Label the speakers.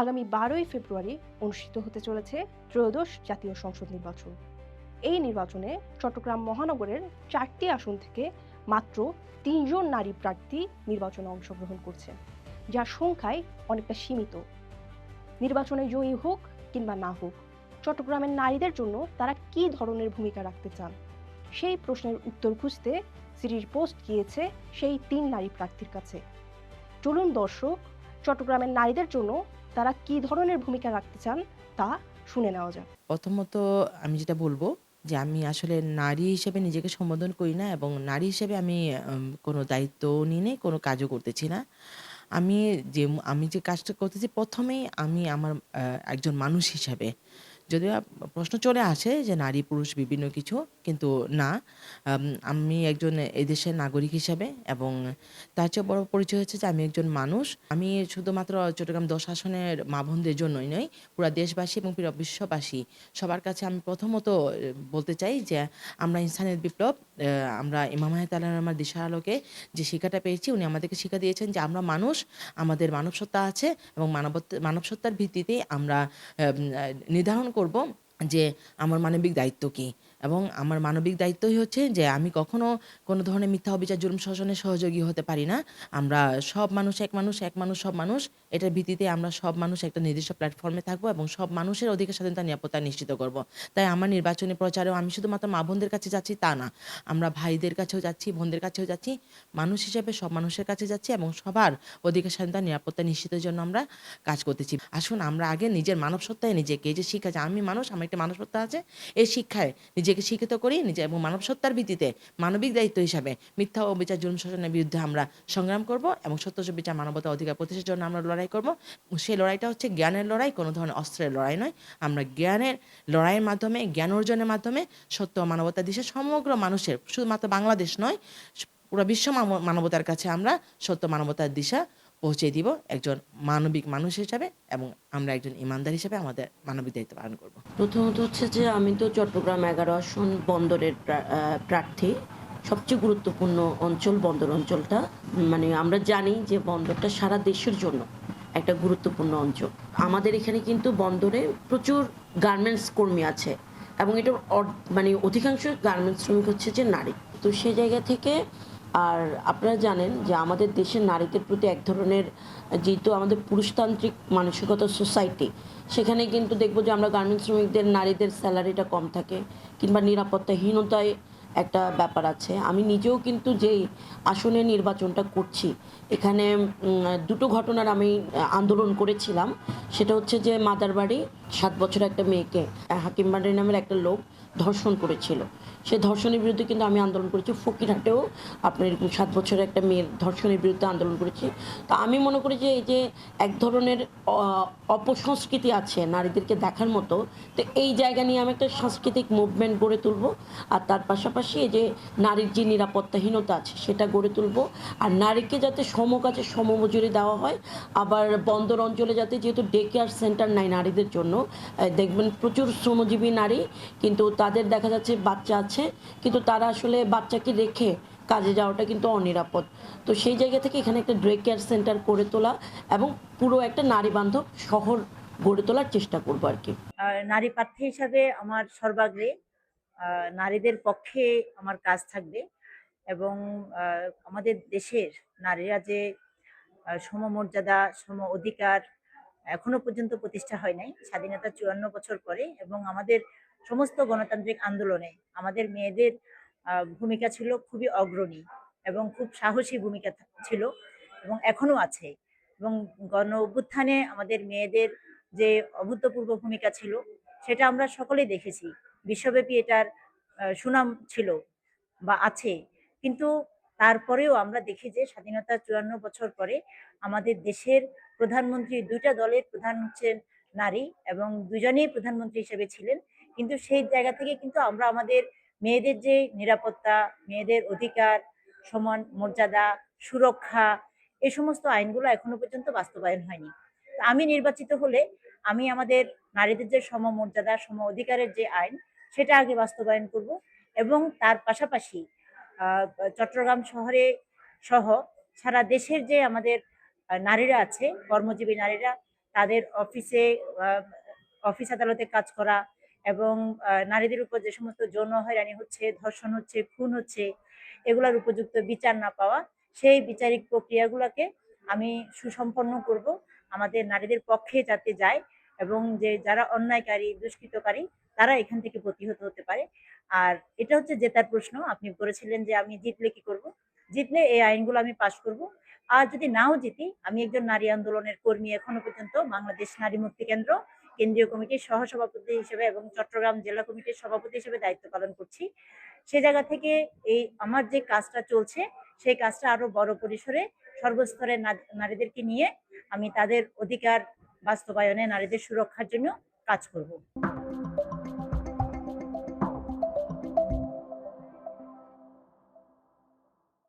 Speaker 1: আগামী 12ই ফেব্রুয়ারি অনুষ্ঠিত হতে চলেছে ত্রয়োদশ জাতীয় সংসদ নির্বাচন। এই নির্বাচনে চট্টগ্রাম মহানগরের 4টি আসন থেকে মাত্র 3 জন নারী প্রার্থী নির্বাচনে অংশগ্রহণ করছেন, যা সংখ্যায় অনেকটা সীমিত। নির্বাচনে জয়ী হোক কিংবা না হোক, চট্টগ্রামের নারীদের জন্য তারা কী ধরনের ভূমিকা রাখতে চান, সেই প্রশ্নের উত্তর খুঁজতে সিটির পোস্ট গিয়েছে সেই 3 নারী প্রার্থীর কাছে। চলুন দর্শক, চট্টগ্রামের নারীদের জন্য তারা কী ধরনের ভূমিকা রাখতে চান তা শুনে নেওয়া যাক।
Speaker 2: প্রথমত আমি যেটা বলবো যে আমি আসলে নারী হিসেবে নিজেকে সম্বোধন করি না এবং নারী হিসেবে আমি কোনো দায়িত্বও নিই নাই, কোনো কাজও করতেছি না। আমি আমি যে কাজটা করতেছি ১ম এই আমি আমার একজন মানুষ হিসাবে যদিও প্রশ্ন চলে আসে যে নারী পুরুষ বিভিন্ন কিছু, কিন্তু না, আমি একজন এই দেশের নাগরিক হিসাবে এবং তার চেয়ে বড় পরিচয় হচ্ছে যে আমি একজন মানুষ। আমি শুধুমাত্র চট্টগ্রাম ১০ আসনের মা বোনদের জন্যই নয়, পুরা দেশবাসী এবং পুরা বিশ্ববাসী সবার কাছে আমি প্রথমত বলতে চাই যে আমরা ইনসানিয়ত বিপ্লব, আমরা ইমাম মাহাদি আলাহির দিশাআলোকে যে শিক্ষাটা পেয়েছি, উনি আমাদেরকে শিক্ষা দিয়েছেন যে আমরা মানুষ, আমাদের মানব সত্তা আছে এবং মানব সত্তার ভিত্তিতেই আমরা নির্ধারণ করব যে আমার মানবিক দায়িত্ব কী। এবং আমার মানবিক দায়িত্বই হচ্ছে যে আমি কখনো কোনো ধরনের মিথ্যা, অবিচার, জুলুম, শোষণের সহযোগী হতে পারি না। আমরা সব মানুষ এক মানুষ, এক মানুষ সব মানুষ। এটার ভিত্তিতে আমরা সব মানুষ একটা নির্দিষ্ট প্ল্যাটফর্মে থাকবো এবং সব মানুষের অধিকার, স্বাধীনতা, নিরাপত্তা নিশ্চিত করব। তাই আমার নির্বাচনী প্রচারেও আমি শুধুমাত্র মা বোনদের কাছে যাচ্ছি তা না। আমরা ভাইদের কাছেও যাচ্ছি, বোনদের কাছেও যাচ্ছি। মানুষ হিসেবে সব মানুষের কাছে যাচ্ছি এবং সবার অধিকার, স্বাধীনতা, নিরাপত্তা নিশ্চিতের জন্য আমরা কাজ করতেছি। আসুন আমরা আগে নিজের মানব সত্তায় নিজেকে, এই যে শিক্ষা যে আমি মানুষ, আমার একটা মানব সত্তা আছে, এই শিক্ষায় নিজেকে শিক্ষিত করি নিজে এবং মানব সত্তার ভিত্তিতে মানবিক দায়িত্ব হিসাবে মিথ্যা ও বিচার, জুলুম, শোষণের বিরুদ্ধে আমরা সংগ্রাম করব এবং সত্য বিচার, মানবতা অধিকার প্রতিষ্ঠার জন্য আমরা লড়াই করব। সেই লড়াইটা হচ্ছে জ্ঞানের লড়াই, কোনো ধরনের অস্ত্রের লড়াই নয়। আমরা জ্ঞানের লড়াইয়ের মাধ্যমে, জ্ঞান অর্জনের মাধ্যমে সত্য ও মানবতার দিশে সমগ্র মানুষের, শুধুমাত্র বাংলাদেশ নয়, পুরো বিশ্ব মানবতার কাছে আমরা সত্য মানবতার দিশা পৌঁছে দিব একজন মানবিক মানুষ হিসাবে, এবং আমরা একজন ইমানদার হিসেবে আমাদের মানবিক দায়িত্ব পালন করব।
Speaker 3: প্রথমত হচ্ছে যে আমি তো চট্টগ্রাম ১১ আসন বন্দরের প্রার্থী। সবচেয়ে গুরুত্বপূর্ণ অঞ্চল বন্দর অঞ্চলটা। মানে আমরা জানি যে বন্দরটা সারা দেশের জন্য একটা গুরুত্বপূর্ণ অঞ্চল। আমাদের এখানে কিন্তু বন্দরে প্রচুর গার্মেন্টস কর্মী আছে এবং এটার মানে অধিকাংশ গার্মেন্টস শ্রমিক হচ্ছে যে নারী। তো সেই জায়গা থেকে আর আপনারা জানেন যে আমাদের দেশের নারীদের প্রতি এক ধরনের, যেহেতু আমাদের পুরুষতান্ত্রিক মানসিকতার সোসাইটি, সেখানে কিন্তু দেখব যে আমরা গার্মেন্টস শ্রমিকদের নারীদের স্যালারিটা কম থাকে কিংবা নিরাপত্তাহীনতায় একটা ব্যাপার আছে। আমি নিজেও কিন্তু যেই আসনে নির্বাচনটা করছি, এখানে দুটো ঘটনার আমি আন্দোলন করেছিলাম। সেটা হচ্ছে যে মাদারবাড়ি ৭ বছরের একটা মেয়েকে হাকিম বান্ডারি নামের একটা লোক ধর্ষণ করেছিল। সে ধর্ষণের বিরুদ্ধে কিন্তু আমি আন্দোলন করেছি। ফকিরহাটেও আপনার এরকম ৭ বছরের একটা মেয়ের ধর্ষণের বিরুদ্ধে আন্দোলন করেছি। তো আমি মনে করি যে এই যে এক ধরনের অপসংস্কৃতি আছে নারীদেরকে দেখার মতো, তো এই জায়গা নিয়ে আমি একটা সাংস্কৃতিক মুভমেন্ট গড়ে তুলব। আর তার পাশাপাশি এই যে নারীর যে নিরাপত্তাহীনতা আছে সেটা গড়ে তুলব। আর নারীকে যাতে সমকাজে সমমজুরি দেওয়া হয়। আবার বন্দর অঞ্চলে যাতে, যেহেতু ডে কেয়ার সেন্টার নাই নারীদের জন্য, দেখবেন প্রচুর শ্রমজীবী নারী, কিন্তু তাদের দেখা যাচ্ছে বাচ্চা আছে, কিন্তু তারা আসলে বাচ্চাকে রেখে কাজে যাওয়াটা কিন্তু অনিরাপদ। তো সেই জায়গা থেকে এখানে একটা ডে কেয়ার সেন্টার করে তোলা এবং পুরো একটা নারী বান্ধব শহর গড়ে তোলার চেষ্টা করবো আর কি।
Speaker 4: নারী প্রার্থী হিসাবে আমার সর্বাগ্রে নারীদের পক্ষে আমার কাজ থাকবে এবং আমাদের দেশের নারীরা যে সমমর্যাদা, সম অধিকার এখনো পর্যন্ত প্রতিষ্ঠা হয় নাই স্বাধীনতার ৫৪ বছর পরে, এবং আমাদের সমস্ত গণতান্ত্রিক আন্দোলনে আমাদের মেয়েদের ভূমিকা ছিল খুবই অগ্রণী এবং খুব সাহসী ভূমিকা ছিল এবং এখনো আছে। এবং গণ অভ্যুত্থানে আমাদের মেয়েদের যে অভূতপূর্ব ভূমিকা ছিল সেটা আমরা সকলেই দেখেছি। বিশ্বব্যাপী এটার সুনাম ছিল বা আছে। কিন্তু তারপরেও আমরা দেখি যে স্বাধীনতার ৫৪ বছর পরে আমাদের দেশের প্রধানমন্ত্রী, ২টা দলের প্রধান হচ্ছেন নারী এবং দুজনেই প্রধানমন্ত্রী হিসেবে ছিলেন। কিন্তু সেই জায়গা থেকে কিন্তু আমরা আমাদের মেয়েদের যে নিরাপত্তা, মেয়েদের অধিকার, সমান মর্যাদা, সুরক্ষা, এই সমস্ত আইনগুলো এখনো পর্যন্ত বাস্তবায়ন হয়নি। তো আমি নির্বাচিত হলে আমি আমাদের নারীদের যে সমমর্যাদা, সম অধিকারের যে আইন, সেটা আগে বাস্তবায়ন করব এবং তার পাশাপাশি চট্টগ্রাম শহরে সহ সারা দেশের যে আমাদের নারীরা আছে, কর্মজীবী নারীরা, তাদের অফিস আদালতে কাজ করা এবং নারীদের উপর যে সমস্ত যৌন হয়রানি হচ্ছে, ধর্ষণ হচ্ছে, খুন হচ্ছে, এগুলার উপযুক্ত বিচার না পাওয়া, সেই বিচারিক প্রক্রিয়াগুলোকে আমি সুসম্পন্ন করব, আমাদের নারীদের পক্ষে যাতে যায় এবং যে যারা অন্যায়কারী, দুষ্কৃতকারী, তারা এখান থেকে প্রতিহত হতে পারে। আর এটা হচ্ছে জেতার প্রশ্ন। আপনি করেছিলেন যে আমি জিতলে কি করব? জিতলে এই আইনগুলো আমি পাশ করব। আর যদি নাও জিতি, আমি একজন নারী আন্দোলনের কর্মী, এখনো পর্যন্ত বাংলাদেশ নারী মুক্তি কেন্দ্র কেন্দ্রীয় কমিটির সহসভাপতি হিসেবে এবং চট্টগ্রাম জেলা কমিটির সভাপতি হিসেবে দায়িত্ব পালন করছি। সে জায়গা থেকে এই আমার যে কাজটা চলছে, সেই কাজটা আরো বড় পরিসরে সর্বস্তরের নারীদেরকে নিয়ে আমি তাদের অধিকার বাস্তবায়নে, নারীদের সুরক্ষার জন্য কাজ করব।